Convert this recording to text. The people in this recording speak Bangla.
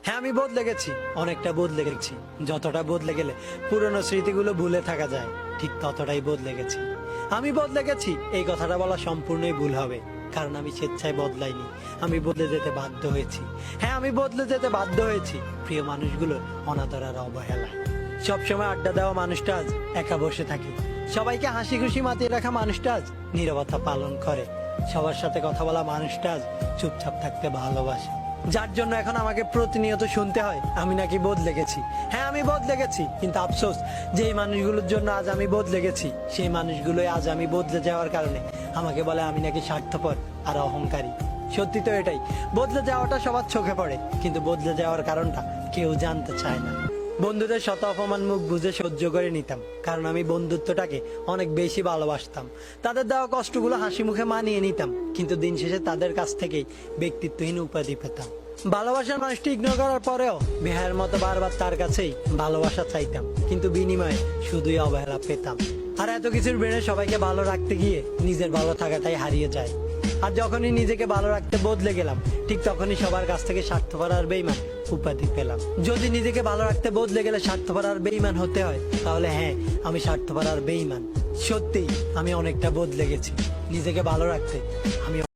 হ্যাঁ, আমি বদলে গেছি, অনেকটা বদলে গেছি। যতটা বদলে গেলে পুরনো স্মৃতিগুলো ভুলে থাকা যায়, ঠিক ততটাই বদলে গেছি। আমি বদলে গেছি এই কথাটা বলা সম্পূর্ণই ভুল হবে, কারণ আমি স্বেচ্ছায় বদলাইনি, আমি বদলে যেতে বাধ্য হয়েছি। হ্যাঁ, আমি বদলে যেতে বাধ্য হয়েছি প্রিয় মানুষগুলোর অনাদর আর অবহেলায়। সবসময় আড্ডা দেওয়া মানুষটা আজ একা বসে থাকে, সবাইকে হাসি খুশি মাতিয়ে রাখা মানুষটা আজ নীরবতা পালন করে, সবার সাথে কথা বলা মানুষটা আজ চুপচাপ থাকতে ভালোবাসে। যার জন্য এখন আমাকে প্রতিনিয়ত শুনতে হয় আমি নাকি বদলে গেছি। হ্যাঁ, আমি বদলে গেছি, কিন্তু আফসোস যেই মানুষগুলোর জন্য আজ আমি বদলে গেছি, সেই মানুষগুলোই আজ আমি বদলে যাওয়ার কারণে আমাকে বলে আমি নাকি স্বার্থপর আর অহংকারী। সত্যি তো এটাই, বদলে যাওয়াটা সবার চোখে পড়ে, কিন্তু বদলে যাওয়ার কারণটা কেউ জানতে চায় না। বন্ধুদের শত অপমান মুখ বুঝে সহ্য করে নিতাম, কারণ আমি বন্ধুত্বটাকে অনেক বেশি ভালোবাসতাম। তাদের দেওয়া কষ্টগুলো হাসি মুখে মানিয়ে নিতাম, কিন্তু দিন শেষে তাদের কাছ থেকেই ব্যক্তিত্বহীন উপাধি পেতাম। ভালোবাসার মানুষটি ইগনোর করার পরেও বেহায়ের মতো বারবার তার কাছেই ভালোবাসা চাইতাম, কিন্তু বিনিময়ে শুধুই অবহেলা পেতাম। আর এত কিছুর বেড়ে সবাইকে ভালো রাখতে গিয়ে নিজের ভালো থাকাটাই হারিয়ে যায়। আর যখনই নিজেকে ভালো রাখতে বদলে গেলাম, ঠিক তখনই সবার কাছ থেকে স্বার্থপর আর বেঈমান উপাধি পেলাম। যদি নিজেকে ভালো রাখতে বদলে গেলে স্বার্থপর আর বেঈমান হতে হয়, তাহলে হ্যাঁ, আমি স্বার্থপর আর বেঈমান। সত্যিই আমি অনেকটা বদলে গেছি। নিজেকে ভালো রাখতে আমি